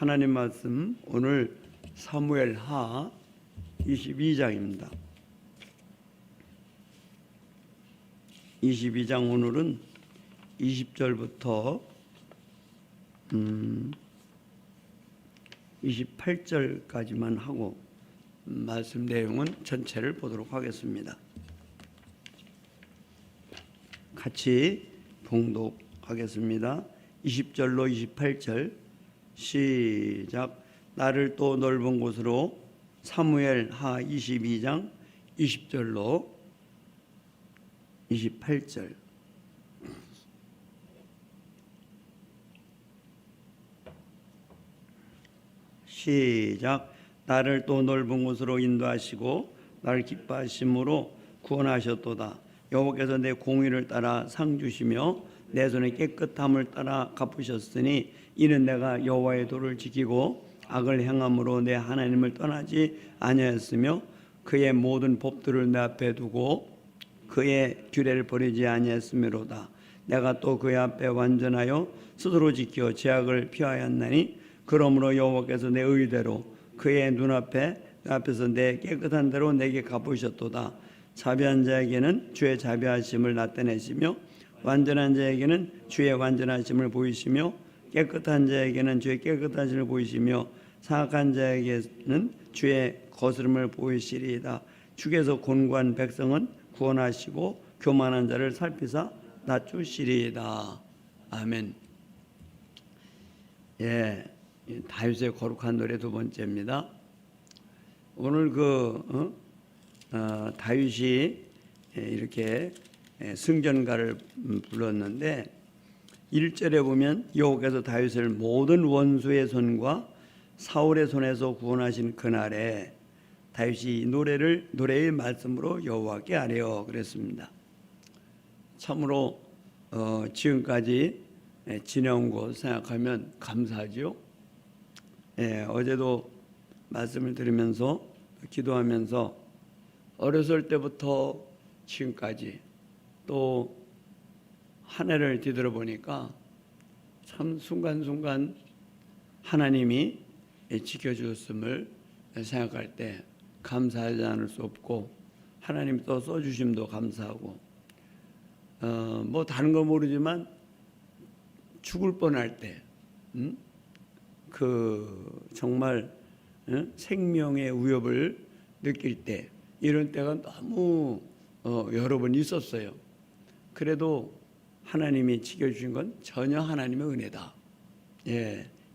하나님 말씀 오늘 사무엘하 22장입니다. 22장 오늘은 20절부터 28절까지만 하고 말씀 내용은 전체를 보도록 하겠습니다. 같이 봉독하겠습니다. 20절로 28절 시작. 나를 또 넓은 곳으로 사무엘하 22장 20절로 28절 시작. 나를 또 넓은 곳으로 인도하시고 나를 기뻐하심으로 구원하셨도다. 여호와께서 내 공의를 따라 상 주시며 내 손의 깨끗함을 따라 갚으셨으니 이는 내가 여호와의 도를 지키고 악을 행함으로 내 하나님을 떠나지 아니하였으며 그의 모든 법들을 내 앞에 두고 그의 규례를 버리지 아니하였으므로다. 내가 또 그의 앞에 완전하여 스스로 지켜 죄악을 피하였나니 그러므로 여호와께서 내 의대로 그의 눈앞에 그 앞에서 내 깨끗한 대로 내게 갚으셨도다. 자비한 자에게는 주의 자비하심을 나타내시며 완전한 자에게는 주의 완전하심을 보이시며 깨끗한 자에게는 주의 깨끗하심을 보이시며 사악한 자에게는 주의 거스름을 보이시리이다. 주께서 곤고한 백성은 구원하시고 교만한 자를 살피사 낮추시리이다. 아멘. 예, 다윗의 거룩한 노래 두 번째입니다. 오늘 다윗이 이렇게 승전가를 불렀는데 1절에 보면 여호와께서 다윗을 모든 원수의 손과 사울의 손에서 구원하신 그날에 다윗이 이 노래의 말씀으로 여호와께 아뢰어 그랬습니다. 참으로 지금까지 지내온 것 생각하면 감사하죠. 어제도 말씀을 들으면서 기도하면서 어렸을 때부터 지금까지 또 한 해를 뒤돌아보니까 참 순간순간 하나님이 지켜주었음을 생각할 때 감사하지 않을 수 없고 하나님 또 써주심도 감사하고 뭐 다른 거 모르지만 죽을 뻔할 때 정말 생명의 위협을 느낄 때 이런 때가 너무 여러 번 있었어요. 그래도 하나님이 지켜주신 건 전혀 하나님의 은혜다.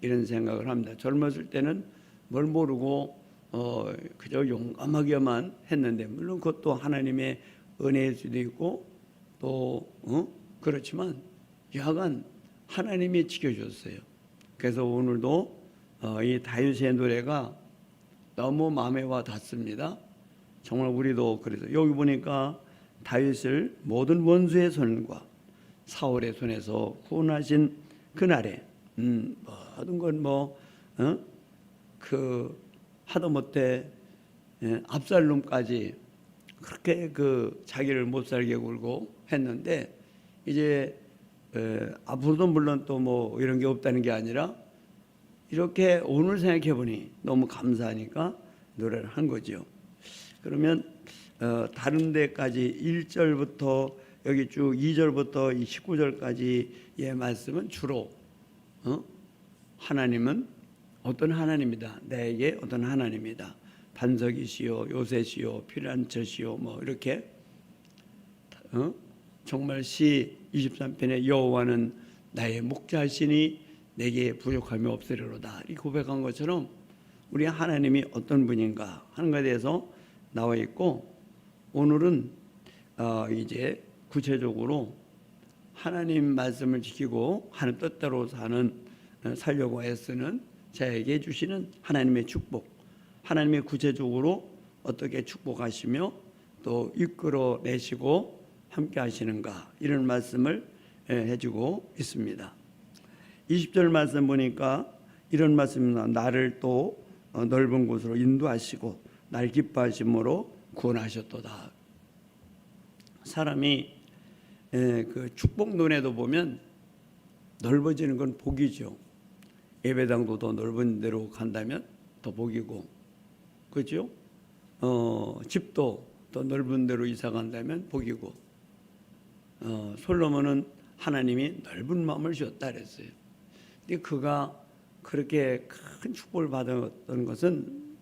이런 생각을 합니다. 젊었을 때는 뭘 모르고 그저 용감하게만 했는데 물론 그것도 하나님의 은혜일 수도 있고 또 그렇지만 여하간 하나님이 지켜줬어요. 그래서 오늘도 이 다윗의 노래가 너무 마음에 와 닿습니다. 정말 우리도 그래서 여기 보니까 다윗을 모든 원수의 손과 사울의 손에서 구원하신 그날에 모든 건 하다못해 압살롬까지 그렇게 자기를 못 살게 굴고 했는데 이제 앞으로도 물론 또 이런 게 없다는 게 아니라 이렇게 오늘 생각해 보니 너무 감사하니까 노래를 한 거죠. 그러면 다른 데까지 1절부터 여기 쭉 2절부터 19절까지의 말씀은 주로 하나님은 어떤 하나님이다. 내게 어떤 하나님이다. 반석이시요 요새시요 피난처시요 이렇게 정말 시 23편에 여호와는 나의 목자시니 내게 부족함이 없으리로다. 이 고백한 것처럼 우리 하나님이 어떤 분인가 하는 것에 대해서 나와 있고 오늘은 이제 구체적으로 하나님 말씀을 지키고 하나님 뜻대로 살려고 애쓰는 자에게 주시는 하나님의 축복, 하나님의 구체적으로 어떻게 축복하시며 또 이끌어내시고 함께 하시는가 이런 말씀을 해주고 있습니다. 20절 말씀 보니까 이런 말씀입니다. 나를 또 넓은 곳으로 인도하시고 날 기뻐하심으로 구원하셨도다. 사람이 그 축복론에도 보면 넓어지는 건 복이죠. 예배당도 더 넓은 데로 간다면 더 복이고, 그렇죠? 집도 더 넓은 데로 이사 간다면 복이고, 솔로몬은 하나님이 넓은 마음을 주었다 그랬어요. 근데 그가 그렇게 큰 축복을 받았던 것은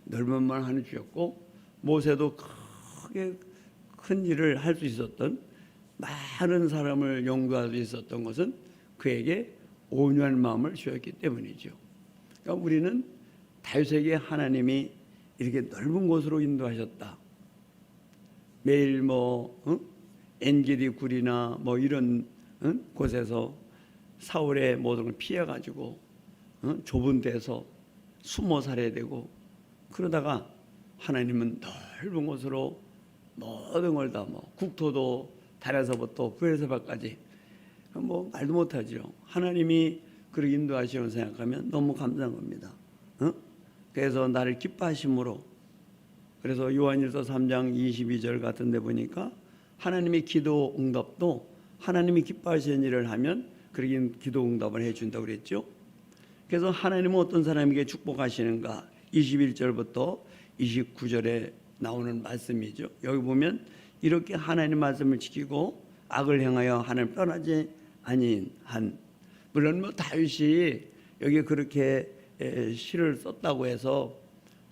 넓은 마음을 하나 주셨고, 모세도 크게 큰 일을 할 수 있었던, 많은 사람을 용도할 수 있었던 것은 그에게 온유한 마음을 주었기 때문이죠. 그러니까 우리는 다윗에게 하나님이 이렇게 넓은 곳으로 인도하셨다. 매일 엔게디 굴이나 이런 곳에서 사울의 모든 걸 피해가지고 좁은 데서 숨어 살아야 되고, 그러다가 하나님은 넓은 곳으로 모든 걸 다 국토도 달에서부터 부에서까지 말도 못하죠. 하나님이 그렇게 인도하시는 생각하면 너무 감사한 겁니다. 그래서 나를 기뻐하심으로, 그래서 요한일서 3장 22절 같은 데 보니까 하나님의 기도 응답도 하나님이 기뻐하시는 일을 하면 그렇게 기도 응답을 해준다고 그랬죠. 그래서 하나님은 어떤 사람에게 축복하시는가, 21절부터 29절에 나오는 말씀이죠. 여기 보면 이렇게 하나님 말씀을 지키고 악을 행하여 하나님 떠나지 아닌 한, 물론 다윗이 여기 그렇게 시를 썼다고 해서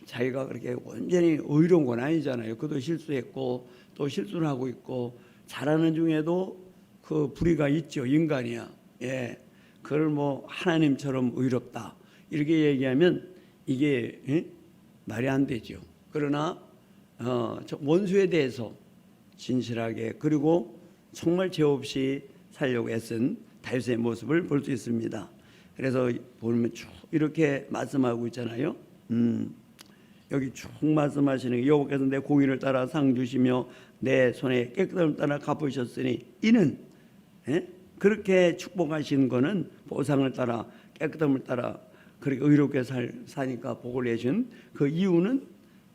자기가 그렇게 완전히 의로운 건 아니잖아요. 그도 실수했고 또 실수를 하고 있고, 잘하는 중에도 그 불의가 있죠. 인간이야. 그걸 하나님처럼 의롭다 이렇게 얘기하면 이게 말이 안 되죠. 그러나 원수에 대해서 진실하게, 그리고 정말 죄 없이 살려고 애쓴 다윗의 모습을 볼 수 있습니다. 그래서 보면 쭉 이렇게 말씀하고 있잖아요. 여기 쭉 말씀하시는, 여호와께서 내 공의를 따라 상 주시며 내 손에 깨끗함을 따라 갚으셨으니 이는, 그렇게 축복하신 거는 보상을 따라 깨끗함을 따라 그렇게 의롭게 사니까 복을 내준 그 이유는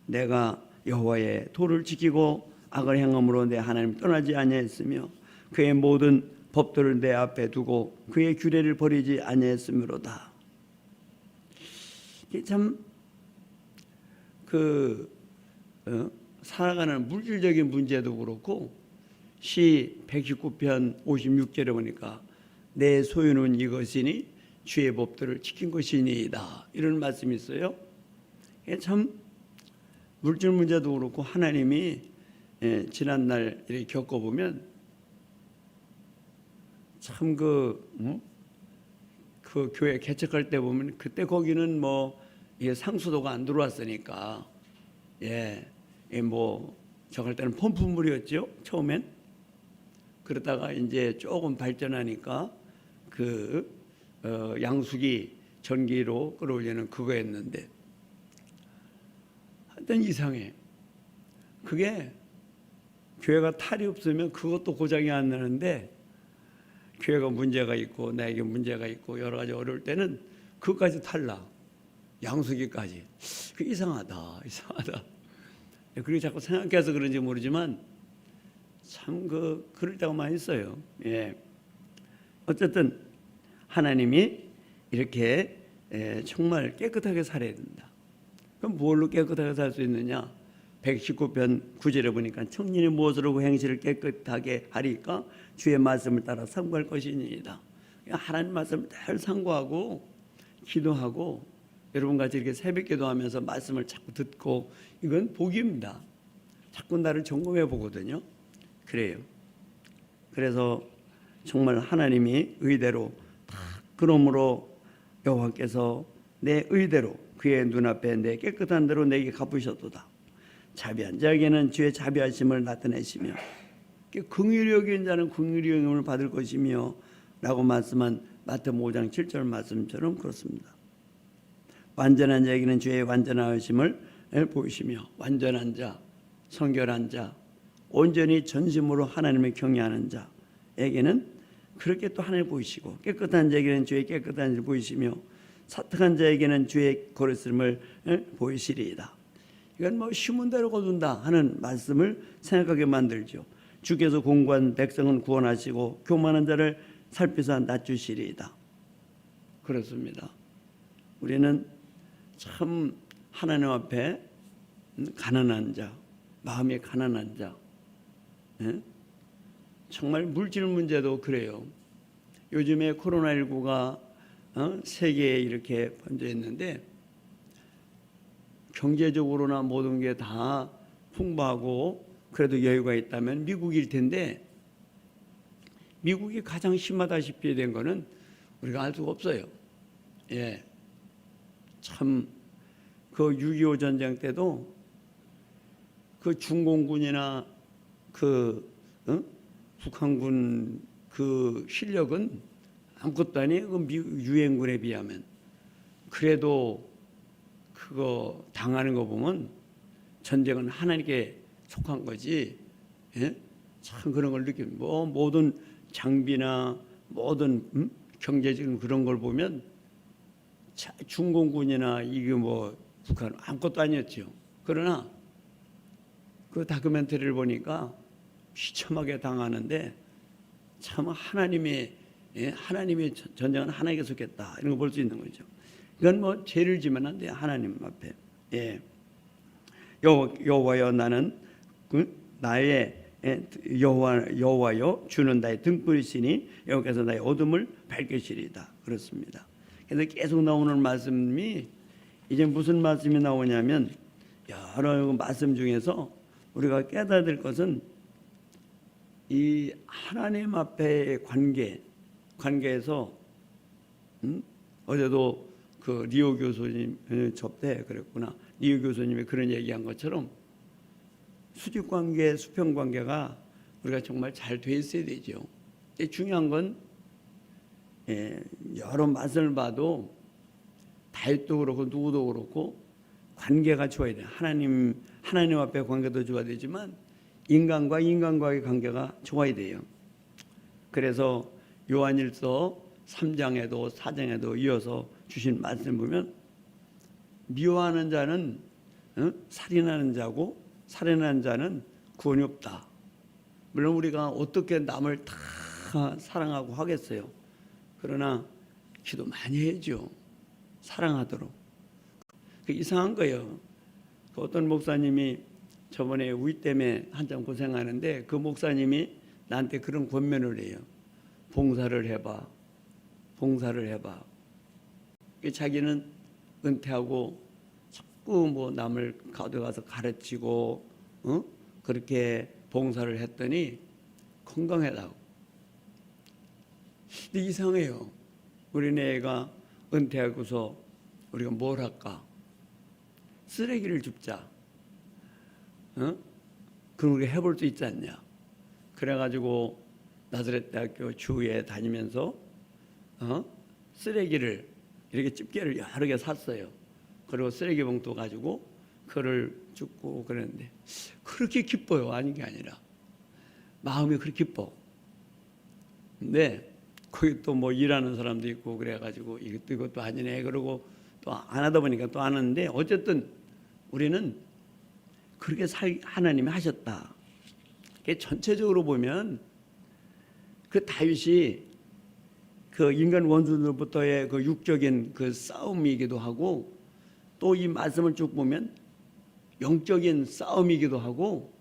내가 여호와의 도를 지키고 악을 행함으로 내 하나님 떠나지 아니했으며 그의 모든 법도를 내 앞에 두고 그의 규례를 버리지 아니했으므로다. 참 살아가는 물질적인 문제도 그렇고, 시 119편 56절에 보니까 내 소유는 이것이니 주의 법도를 지킨 것이니이다, 이런 말씀이 있어요. 참 물질 문제도 그렇고 하나님이 지난날 이렇게 겪어보면 참 그 교회 개척할 때 보면 그때 거기는 이게 상수도가 안 들어왔으니까 저갈 때는 펌프물이었죠, 처음엔. 그러다가 이제 조금 발전하니까 양수기 전기로 끌어올리는 그거였는데, 하여튼 이상해. 그게 교회가 탈이 없으면 그것도 고장이 안 나는데, 교회가 문제가 있고 나에게 문제가 있고 여러 가지 어려울 때는 그것까지 탈나, 양수기까지. 이상하다. 그리고 자꾸 생각해서 그런지 모르지만 참 그럴 때가 많이 있어요. 어쨌든 하나님이 이렇게 정말 깨끗하게 살아야 된다. 그럼 뭘로 깨끗하게 살 수 있느냐? 119편 9절에 보니까 청년이 무엇으로 행실을 깨끗하게 하리까 주의 말씀을 따라 상고할 것이니이다. 하나님 말씀을 잘 상고하고 기도하고, 여러분 같이 이렇게 새벽 기도하면서 말씀을 자꾸 듣고, 이건 복입니다. 자꾸 나를 점검해 보거든요. 그래요. 그래서 정말 하나님이 의대로 그러므로 여호와께서 내 의대로 그의 눈앞에 내 깨끗한 대로 내게 갚으셨도다. 자비한 자에게는 주의 자비하심을 나타내시며 긍휼히 여긴 자는 긍휼히 여김을 받을 것이며 라고 말씀한 마태복음 5장 7절 말씀처럼 그렇습니다. 완전한 자에게는 주의 완전하심을 보이시며, 완전한 자, 성결한 자, 온전히 전심으로 하나님을 경외하는 자에게는 그렇게 또 하나님을 보이시고, 깨끗한 자에게는 주의 깨끗한 일을 보이시며 사특한 자에게는 주의 거룩함을 보이시리이다. 이건 쉬운 대로 거둔다 하는 말씀을 생각하게 만들죠. 주께서 공고한 백성은 구원하시고 교만한 자를 살피사 낮추시리이다. 그렇습니다. 우리는 참 하나님 앞에 가난한 자, 마음이 가난한 자, 예? 정말 물질 문제도 그래요. 요즘에 코로나19가 세계에 이렇게 번져 있는데 경제적으로나 모든 게 다 풍부하고 그래도 여유가 있다면 미국일 텐데 미국이 가장 심하다시피 된 거는 우리가 알 수가 없어요. 예, 참 그 6.25 전쟁 때도 그 중공군이나 그 북한군 그 실력은 아무것도 아니에요. 그 유엔군에 비하면. 그래도 그거 당하는 거 보면 전쟁은 하나님께 속한 거지. 예? 참 그런 걸 느낍니다. 뭐 모든 장비나 모든 경제적인 그런 걸 보면 중공군이나 이게 뭐 북한 아무것도 아니었죠. 그러나 그 다큐멘터리를 보니까 비참하게 당하는데 참 하나님의 전쟁은 하나님께 속했다 이런 거 볼 수 있는 거죠. 이건 뭐 죄를 지면 안 돼요. 하나님 앞에. 예. 여호와여 나는 나의 여호와여 주는 나의 등불이시니 여호와께서 나의 어둠을 밝히시리다. 그렇습니다. 그래서 계속 나오는 말씀이 이제 무슨 말씀이 나오냐면 여러 말씀 중에서 우리가 깨달아야 될 것은 이 하나님 앞에의 관계에서 어제도 그 리오 교수님 접대 그랬구나. 리오 교수님이 그런 얘기한 것처럼 수직관계, 수평관계가 우리가 정말 잘 돼 있어야 되죠. 중요한 건 여러 맛을 봐도 다윗도 그렇고 누구도 그렇고 관계가 좋아야 돼요. 하나님 앞에 관계도 좋아야 되지만 인간과 인간과의 관계가 좋아야 돼요. 그래서 요한일서 3장에도 4장에도 이어서 주신 말씀 보면 미워하는 자는 살인하는 자고 살인하는 자는 구원이 없다. 물론 우리가 어떻게 남을 다 사랑하고 하겠어요. 그러나 기도 많이 해야죠. 사랑하도록. 이상한 거예요. 어떤 목사님이 저번에 우리 때문에 한참 고생하는데 그 목사님이 나한테 그런 권면을 해요. 봉사를 해봐. 봉사를 해봐. 자기는 은퇴하고 자꾸 뭐 남을 가져가서 가르치고 그렇게 봉사를 했더니 건강하다고. 근데 이상해요. 우리네 가 은퇴하고서 우리가 뭘 할까? 쓰레기를 줍자. 그런 거 해볼 수 있지 않냐? 그래가지고 나사렛 대학교 주위에 다니면서 쓰레기를 이렇게 집게를 여러 개 샀어요. 그리고 쓰레기 봉투 가지고 그를 줍고 그랬는데 그렇게 기뻐요. 아닌 게 아니라 마음이 그렇게 기뻐. 근데 거기 또 뭐 일하는 사람도 있고 그래가지고 이것도 아니네. 그러고 또 안 하다 보니까 또 안 하는데 어쨌든 우리는 그렇게 하나님이 하셨다. 전체적으로 보면 그 다윗이 그 인간 원수들부터의 그 육적인 그 싸움이기도 하고 또 이 말씀을 쭉 보면 영적인 싸움이기도 하고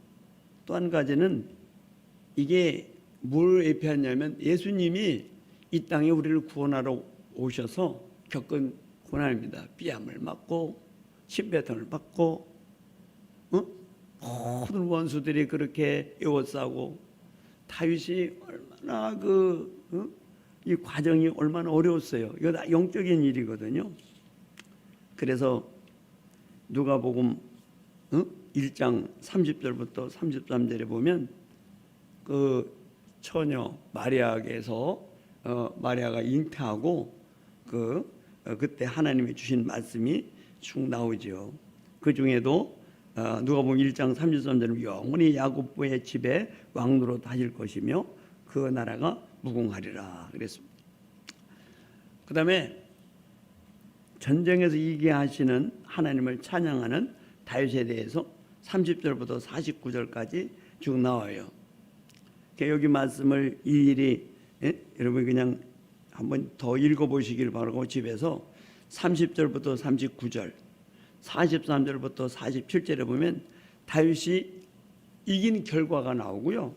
또 한 가지는 이게 뭘 예표하냐면 예수님이 이 땅에 우리를 구원하러 오셔서 겪은 고난입니다. 삐암을 맞고 침뱉음을 받고 모든 원수들이 그렇게 에워싸고 다윗이 얼마나 이 과정이 얼마나 어려웠어요. 이거 다 영적인 일이거든요. 그래서 누가복음 1장 30절부터 33절에 보면 그 처녀 마리아에게서 마리아가 잉태하고 그때 하나님이 주신 말씀이 쭉 나오죠. 그 중에도 누가복음 1장 33절은 영원히 야곱의 집에 왕노로 다실 것이며 그 나라가 무궁하리라 그랬습니다. 그 다음에 전쟁에서 이기게 하시는 하나님을 찬양하는 다윗에 대해서 30절부터 49절까지 쭉 나와요. 여기 말씀을 일일이 여러분 그냥 한번 더 읽어보시길 바라고 집에서 30절부터 39절, 43절부터 47절에 보면 다윗이 이긴 결과가 나오고요.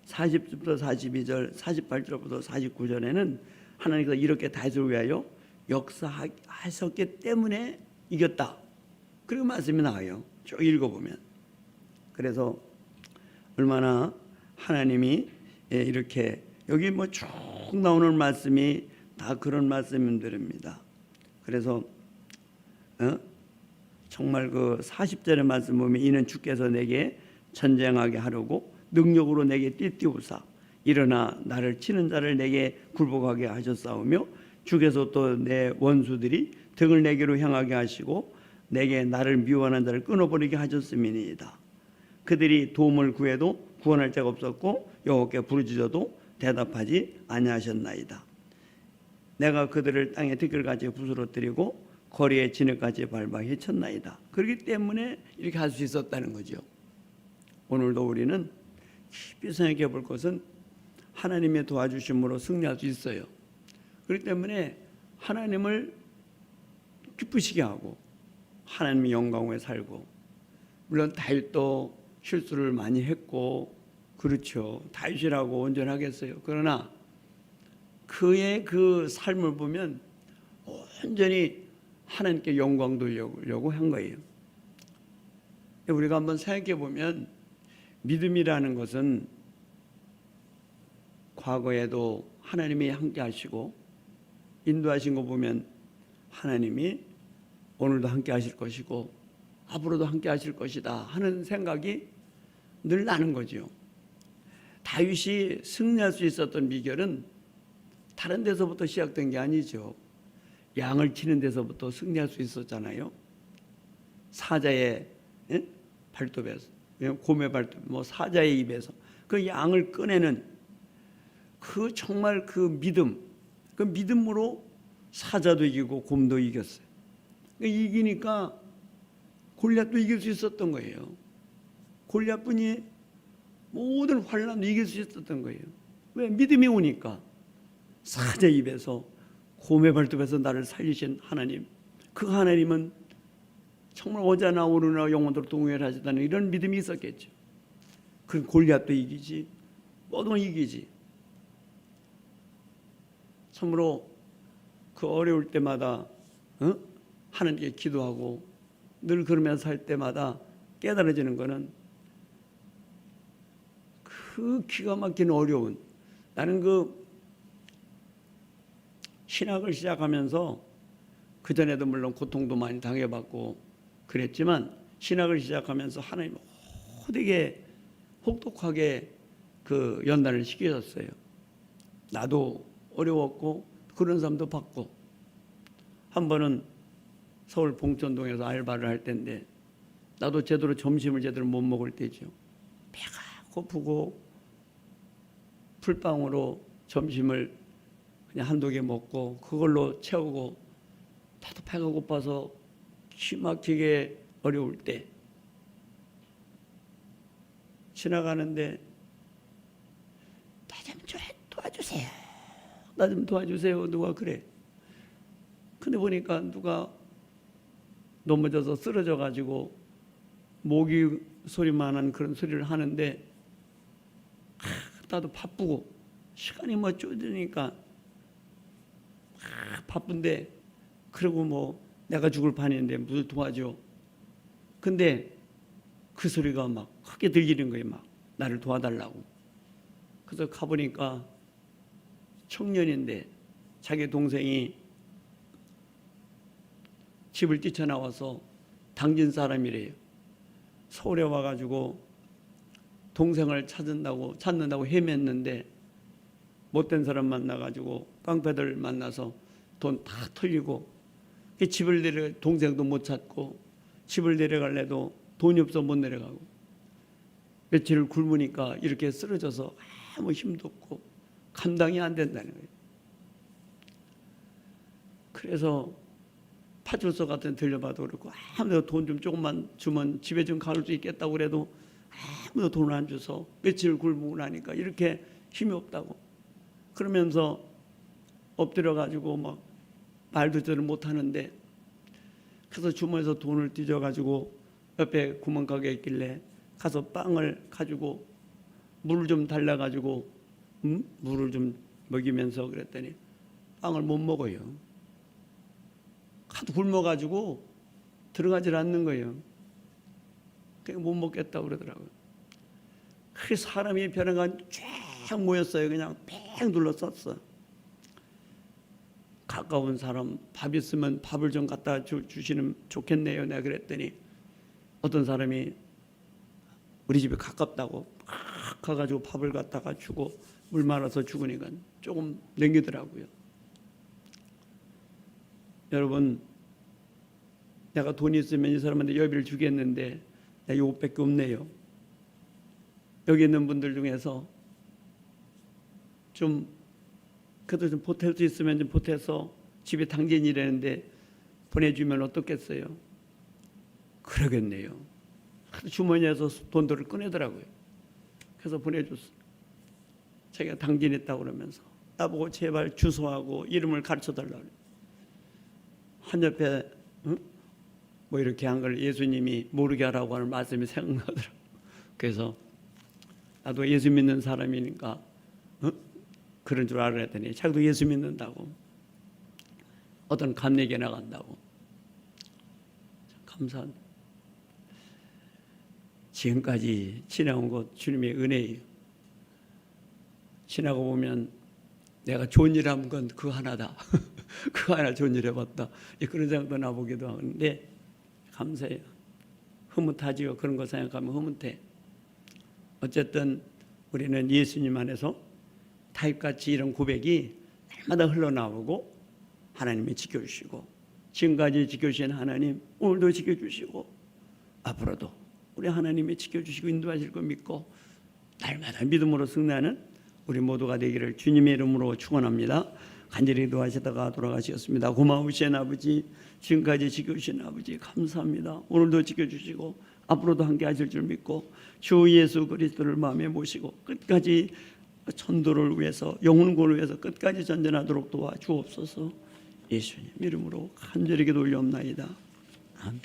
40절부터 42절, 48절부터 49절에는 하나님께서 이렇게 다윗을 위하여 역사하셨기 때문에 이겼다. 그리고 말씀이 나와요. 쭉 읽어보면. 그래서 얼마나 하나님이 이렇게 여기 뭐 쭉 나오는 말씀이 다 그런 말씀들입니다. 그래서 정말 그 40절의 말씀 보면 이는 주께서 내게 전쟁하게 하려고 능력으로 내게 띠띠우사 일어나 나를 치는 자를 내게 굴복하게 하셨사오며 주께서 또 내 원수들이 등을 내게로 향하게 하시고 내게 나를 미워하는 자를 끊어버리게 하셨음이니이다. 그들이 도움을 구해도 구원할 자가 없었고 여호와께 부르짖어도 대답하지 아니하셨나이다. 내가 그들을 땅에 티끌같이 부스러뜨리고 거리에 진흙같이 밟아 헤쳤나이다. 그렇기 때문에 이렇게 할 수 있었다는 거죠. 오늘도 우리는 깊이 생각해 볼 것은 하나님의 도와주심으로 승리할 수 있어요. 그렇기 때문에 하나님을 기쁘시게 하고 하나님의 영광에 살고, 물론 다윗도 실수를 많이 했고 그렇죠. 다윗이라고 온전하겠어요. 그러나 그의 그 삶을 보면 온전히 하나님께 영광 돌리려고 한 거예요. 우리가 한번 생각해 보면 믿음이라는 것은 과거에도 하나님이 함께 하시고 인도하신 거 보면 하나님이 오늘도 함께 하실 것이고 앞으로도 함께 하실 것이다 하는 생각이 늘 나는 거죠. 다윗이 승리할 수 있었던 비결은 다른 데서부터 시작된 게 아니죠. 양을 치는 데서부터 승리할 수 있었잖아요. 사자의 발톱에서, 곰의 발톱, 사자의 입에서 그 양을 꺼내는 그 정말 그 믿음, 그 믿음으로 사자도 이기고 곰도 이겼어요. 이기니까 골리앗도 이길 수 있었던 거예요. 골리앗뿐이 모든 환난도 이길 수 있었던 거예요. 왜? 믿음이 오니까. 사자 입에서 곰의 발톱에서 나를 살리신 하나님, 그 하나님은 정말 어제나 오늘나 영원토록 동일하시다는 이런 믿음이 있었겠죠. 그 골리앗도 이기지, 뭐든 이기지. 참으로 그 어려울 때마다 하나님께 기도하고 늘 그러면서 살 때마다 깨달아지는 것은 그 기가 막힌 어려운, 나는 그 신학을 시작하면서 그전에도 물론 고통도 많이 당해봤고 그랬지만 신학을 시작하면서 하나님 되게 혹독하게 그 연단을 시키셨어요. 나도 어려웠고 그런 사람도 봤고, 한 번은 서울 봉천동에서 알바를 할 때인데 나도 제대로 점심을 제대로 못 먹을 때죠. 배가 고프고 풀빵으로 점심을 그냥 한두 개 먹고 그걸로 채우고, 나도 배가 고파서 기막히게 어려울 때 지나가는데 나 좀 도와주세요. 나 좀 도와주세요. 누가 그래. 근데 보니까 누가 넘어져서 쓰러져 가지고 모기 소리만한 그런 소리를 하는데 나도 바쁘고 시간이 뭐 쪼드니까 바쁜데, 그리고 내가 죽을 판인데 무슨 도와줘. 근데 그 소리가 막 크게 들리는 거예요. 막 나를 도와달라고. 그래서 가보니까 청년인데 자기 동생이 집을 뛰쳐나와서 당진 사람이래요. 서울에 와가지고 동생을 찾는다고 헤맸는데 못된 사람 만나가지고 깡패들 만나서 돈 다 털리고, 집을 동생도 못 찾고 집을 내려갈래도 돈이 없어 못 내려가고, 며칠을 굶으니까 이렇게 쓰러져서 아무 힘도 없고 감당이 안 된다는 거예요. 그래서 파출소 같은 데 들려봐도 그렇고 아무도 돈 좀 조금만 주면 집에 좀 갈 수 있겠다고 그래도 아무도 돈을 안 줘서 며칠 굶고 나니까 이렇게 힘이 없다고. 그러면서 엎드려 가지고 막 말도 제대로 못 하는데, 그래서 주머니에서 돈을 뒤져 가지고 옆에 구멍가게 있길래 가서 빵을 가지고 물을 좀 달라 가지고 물을 좀 먹이면서 그랬더니 빵을 못 먹어요. 하도 굶어 가지고 들어가질 않는 거예요. 그냥 못 먹겠다고 그러더라고요. 그 사람이 벼랑간 쫙 모였어요. 그냥 팽 둘러쌌어. 가까운 사람 밥 있으면 밥을 좀 갖다 주시면 좋겠네요. 내가 그랬더니 어떤 사람이 우리 집에 가깝다고 막 가가지고 밥을 갖다가 주고 물 말아서 죽으니까 조금 남기더라고요. 여러분, 내가 돈이 있으면 이 사람한테 여비를 주겠는데 내가 이것밖에 없네요. 여기 있는 분들 중에서 좀 그래도 좀 보탤 수 있으면 좀 보태서 집에 당진이라는데 보내주면 어떻겠어요? 그러겠네요. 주머니에서 돈들을 꺼내더라고요. 그래서 보내줬어. 자기가 당진했다고 그러면서 나보고 제발 주소하고 이름을 가르쳐달라고. 한 옆에 뭐 이렇게 한 걸 예수님이 모르게 하라고 하는 말씀이 생각나더라고요. 그래서 나도 예수 믿는 사람이니까 그런 줄 알아야 되니 자기도 예수 믿는다고, 어떤 감리교에 나간다고. 감사합니다. 지금까지 지나온 것 주님의 은혜예요. 지나고 보면 내가 좋은 일 한 건 그 하나다. 그 하나 좋은 일 해봤다. 그런 생각도 나보기도 하는데 감사해요. 흐뭇하지요. 그런 거 생각하면 흐뭇해. 어쨌든 우리는 예수님 안에서 타입같이 이런 고백이 날마다 흘러나오고 하나님이 지켜주시고, 지금까지 지켜주신 하나님 오늘도 지켜주시고 앞으로도 우리 하나님이 지켜주시고 인도하실 거 믿고 날마다 믿음으로 승리하는 우리 모두가 되기를 주님의 이름으로 축원합니다. 간절히 기도하시다가 돌아가셨습니다. 고마우신 아버지, 지금까지 지켜주신 아버지 감사합니다. 오늘도 지켜주시고 앞으로도 함께 하실 줄 믿고 주 예수 그리스도를 마음에 모시고 끝까지 전도를 위해서, 영혼을 위해서 끝까지 전진하도록 도와주옵소서. 예수님 이름으로 간절히 기도 올려옵나이다. 아멘.